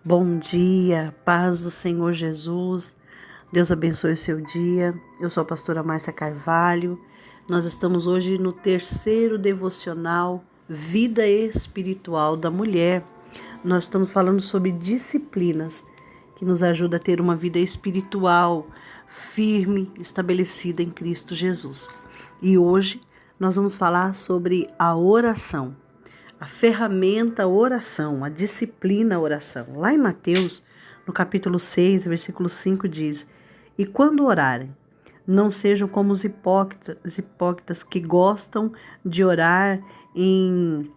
Bom dia, paz do Senhor Jesus. Deus abençoe o seu dia. Eu sou a pastora Márcia Carvalho. Nós estamos hoje no terceiro devocional Vida Espiritual da Mulher. Nós estamos falando sobre disciplinas que nos ajudam a ter uma vida espiritual firme, estabelecida em Cristo Jesus. E hoje nós vamos falar sobre a oração. A ferramenta oração, a disciplina oração. Lá em Mateus, no capítulo 6, versículo 5 diz: E quando orarem, não sejam como os hipócritas que gostam de orar em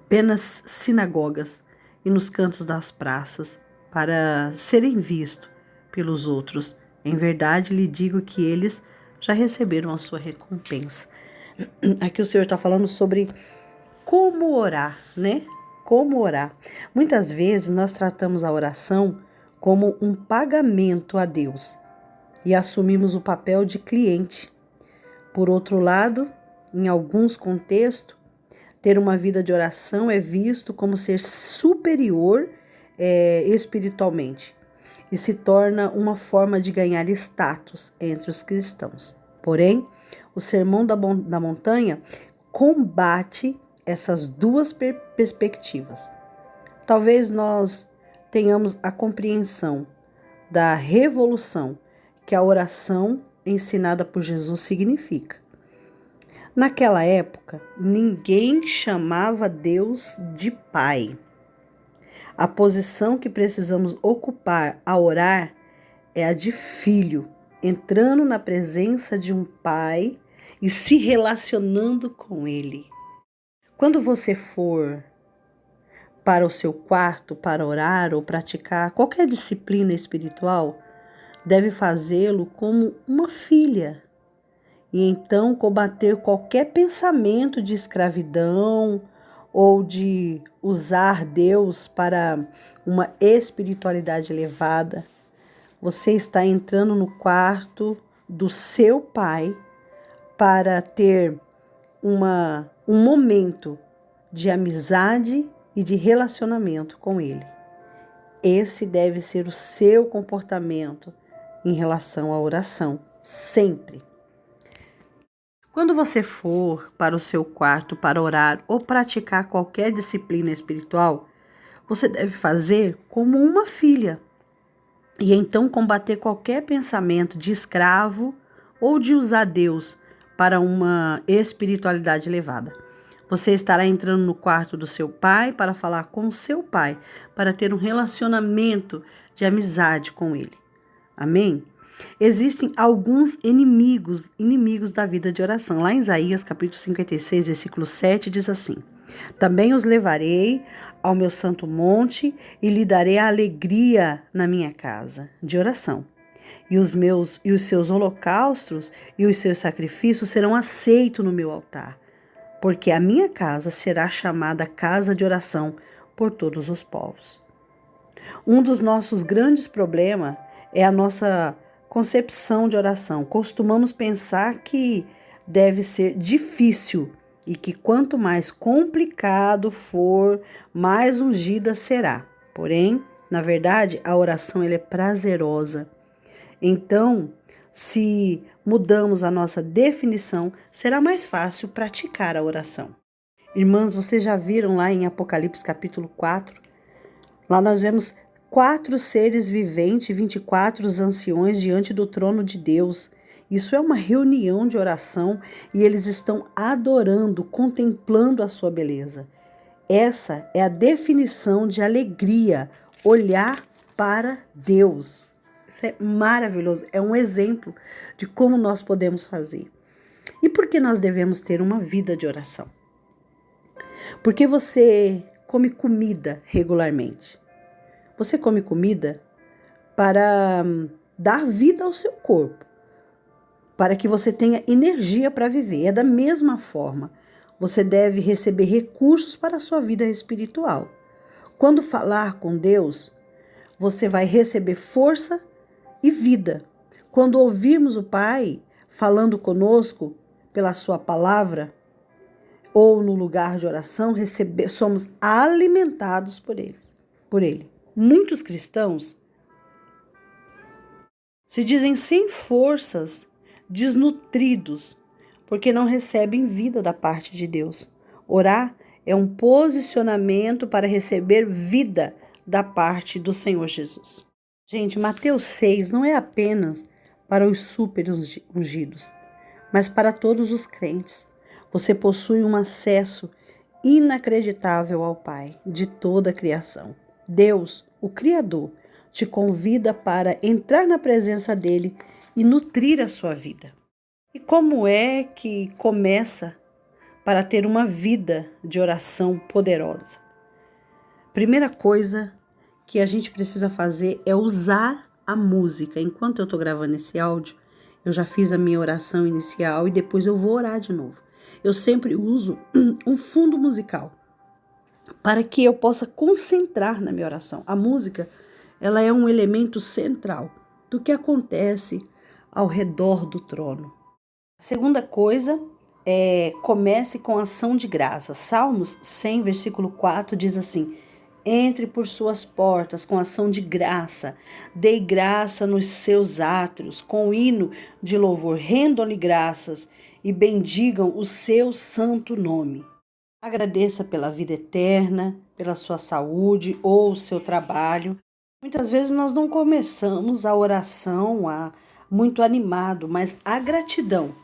apenas sinagogas e nos cantos das praças, para serem vistos pelos outros. Em verdade, lhe digo que eles já receberam a sua recompensa. Aqui o Senhor está falando sobre como orar, né? Como orar. Muitas vezes nós tratamos a oração como um pagamento a Deus e assumimos o papel de cliente. Por outro lado, em alguns contextos, ter uma vida de oração é visto como ser superior espiritualmente e se torna uma forma de ganhar status entre os cristãos. Porém, o Sermão da Montanha combate essas duas perspectivas. Talvez nós tenhamos a compreensão da revolução que a oração ensinada por Jesus significa. Naquela época, ninguém chamava Deus de Pai. A posição que precisamos ocupar ao orar é a de filho, entrando na presença de um Pai e se relacionando com Ele. Quando você for para o seu quarto para orar ou praticar qualquer disciplina espiritual, deve fazê-lo como uma filha e então combater qualquer pensamento de escravidão ou de usar Deus para uma espiritualidade elevada. Você está entrando no quarto do seu Pai para ter um momento de amizade e de relacionamento com Ele. Esse deve ser o seu comportamento em relação à oração, sempre. Quando você for para o seu quarto para orar ou praticar qualquer disciplina espiritual, você deve fazer como uma filha e então combater qualquer pensamento de escravo ou de usar Deus para uma espiritualidade elevada. Você estará entrando no quarto do seu pai para falar com o seu pai, para ter um relacionamento de amizade com ele. Amém? Existem alguns inimigos da vida de oração. Lá em Isaías, capítulo 56, versículo 7, diz assim: Também os levarei ao meu santo monte e lhe darei a alegria na minha casa de oração. E os seus holocaustos e os seus sacrifícios serão aceitos no meu altar, porque a minha casa será chamada casa de oração por todos os povos. Um dos nossos grandes problemas é a nossa concepção de oração. Costumamos pensar que deve ser difícil e que quanto mais complicado for, mais ungida será. Porém, na verdade, a oração ela é prazerosa. Então, se mudamos a nossa definição, será mais fácil praticar a oração. Irmãs, vocês já viram lá em Apocalipse capítulo 4? Lá nós vemos 4 seres viventes e 24 anciões diante do trono de Deus. Isso é uma reunião de oração e eles estão adorando, contemplando a sua beleza. Essa é a definição de alegria, olhar para Deus. Isso é maravilhoso, é um exemplo de como nós podemos fazer. E por que nós devemos ter uma vida de oração? Porque você come comida regularmente. Você come comida para dar vida ao seu corpo, para que você tenha energia para viver. É da mesma forma, você deve receber recursos para a sua vida espiritual. Quando falar com Deus, você vai receber força e vida. Quando ouvirmos o Pai falando conosco pela sua palavra ou no lugar de oração, somos alimentados por eles. por ele. Muitos cristãos se dizem sem forças, desnutridos, porque não recebem vida da parte de Deus. Orar é um posicionamento para receber vida da parte do Senhor Jesus. Gente, Mateus 6 não é apenas para os super ungidos, mas para todos os crentes. Você possui um acesso inacreditável ao Pai de toda a criação. Deus, o Criador, te convida para entrar na presença dele e nutrir a sua vida. E como é que começa para ter uma vida de oração poderosa? Primeira coisa que a gente precisa fazer é usar a música. Enquanto eu estou gravando esse áudio, eu já fiz a minha oração inicial e depois eu vou orar de novo. Eu sempre uso um fundo musical para que eu possa concentrar na minha oração. A música, ela é um elemento central do que acontece ao redor do trono. A segunda coisa é comece com ação de graça. Salmos 100, versículo 4 diz assim: entre por suas portas com ação de graça, dei graça nos seus átrios, com hino de louvor, rendam-lhe graças e bendigam o seu santo nome. Agradeça pela vida eterna, pela sua saúde ou o seu trabalho. Muitas vezes nós não começamos a oração muito animado, mas a gratidão,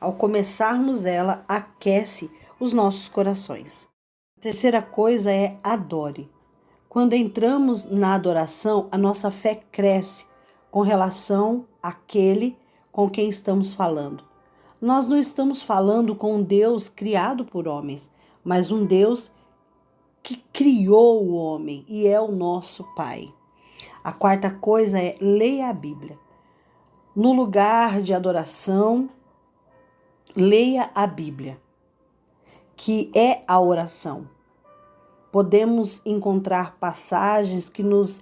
ao começarmos ela, aquece os nossos corações. A terceira coisa é adore. Quando entramos na adoração, a nossa fé cresce com relação àquele com quem estamos falando. Nós não estamos falando com um Deus criado por homens, mas um Deus que criou o homem e é o nosso Pai. A quarta coisa é leia a Bíblia. No lugar de adoração, leia a Bíblia, que é a oração. Podemos encontrar passagens que nos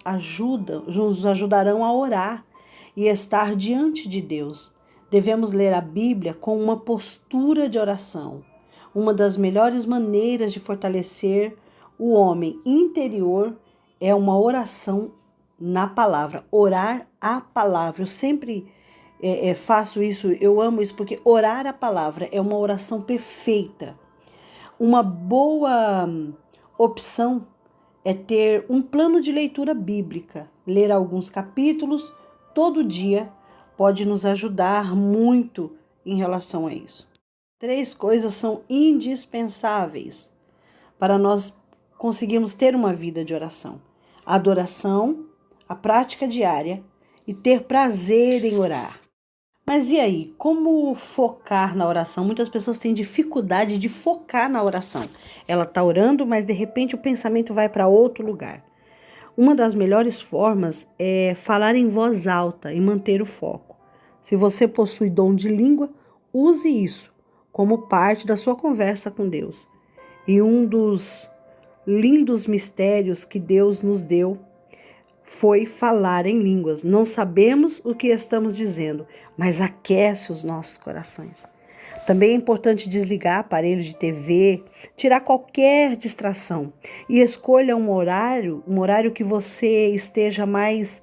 ajudarão a orar e estar diante de Deus. Devemos ler a Bíblia com uma postura de oração. Uma das melhores maneiras de fortalecer o homem interior é uma oração na palavra, orar a palavra. Eu sempre faço isso, eu amo isso, porque orar a palavra é uma oração perfeita. Uma boa opção é ter um plano de leitura bíblica. Ler alguns capítulos todo dia pode nos ajudar muito em relação a isso. 3 coisas são indispensáveis para nós conseguirmos ter uma vida de oração: a adoração, a prática diária e ter prazer em orar. Mas e aí, como focar na oração? Muitas pessoas têm dificuldade de focar na oração. Ela está orando, mas de repente o pensamento vai para outro lugar. Uma das melhores formas é falar em voz alta e manter o foco. Se você possui dom de língua, use isso como parte da sua conversa com Deus. E um dos lindos mistérios que Deus nos deu foi falar em línguas. Não sabemos o que estamos dizendo, mas aquece os nossos corações. Também é importante desligar aparelho de TV, tirar qualquer distração e escolha um horário que você esteja mais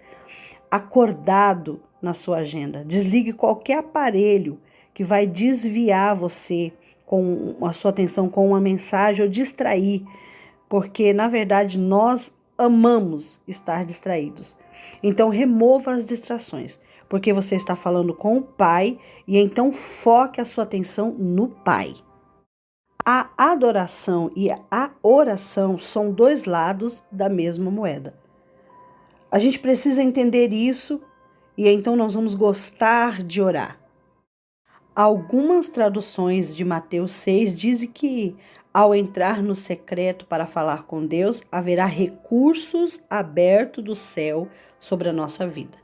acordado na sua agenda. Desligue qualquer aparelho que vai desviar você com a sua atenção com uma mensagem ou distrair, porque na verdade nós amamos estar distraídos. Então remova as distrações, porque você está falando com o Pai e então foque a sua atenção no Pai. A adoração e a oração são 2 lados da mesma moeda. A gente precisa entender isso e então nós vamos gostar de orar. Algumas traduções de Mateus 6 dizem que ao entrar no secreto para falar com Deus, haverá recursos abertos do céu sobre a nossa vida.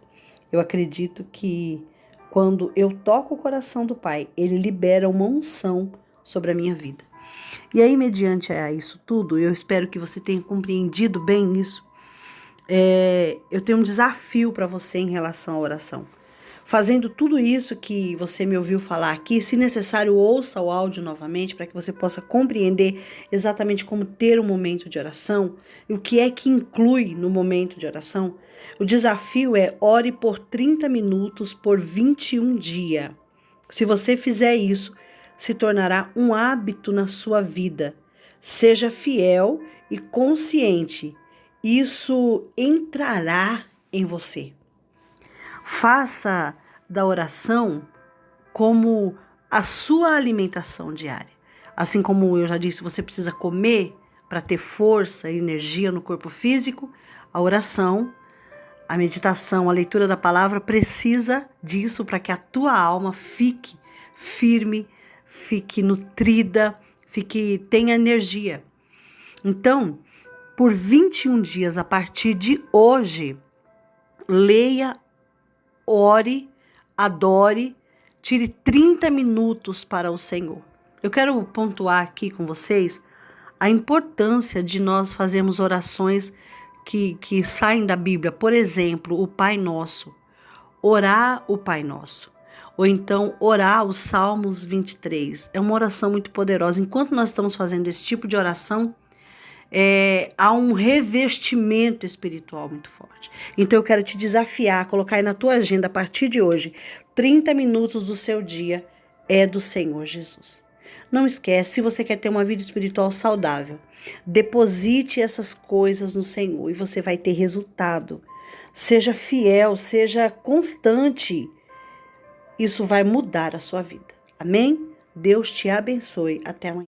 Eu acredito que quando eu toco o coração do Pai, Ele libera uma unção sobre a minha vida. E aí, mediante a isso tudo, eu espero que você tenha compreendido bem isso. Eu tenho um desafio para você em relação à oração. Fazendo tudo isso que você me ouviu falar aqui, se necessário, ouça o áudio novamente para que você possa compreender exatamente como ter um momento de oração e o que é que inclui no momento de oração. O desafio é ore por 30 minutos por 21 dias. Se você fizer isso, se tornará um hábito na sua vida. Seja fiel e consciente. Isso entrará em você. Faça da oração como a sua alimentação diária. Assim como eu já disse, você precisa comer para ter força e energia no corpo físico, a oração, a meditação, a leitura da palavra precisa disso para que a tua alma fique firme, fique nutrida, tenha energia. Então, por 21 dias a partir de hoje, leia, ore, adore, tire 30 minutos para o Senhor. Eu quero pontuar aqui com vocês a importância de nós fazermos orações que saem da Bíblia. Por exemplo, o Pai Nosso. Orar o Pai Nosso. Ou então orar os Salmos 23. É uma oração muito poderosa. Enquanto nós estamos fazendo esse tipo de oração, há um revestimento espiritual muito forte. Então eu quero te desafiar a colocar aí na tua agenda a partir de hoje, 30 minutos do seu dia é do Senhor Jesus. Não esquece, se você quer ter uma vida espiritual saudável, deposite essas coisas no Senhor e você vai ter resultado. Seja fiel, seja constante. Isso vai mudar a sua vida. Amém? Deus te abençoe. Até amanhã.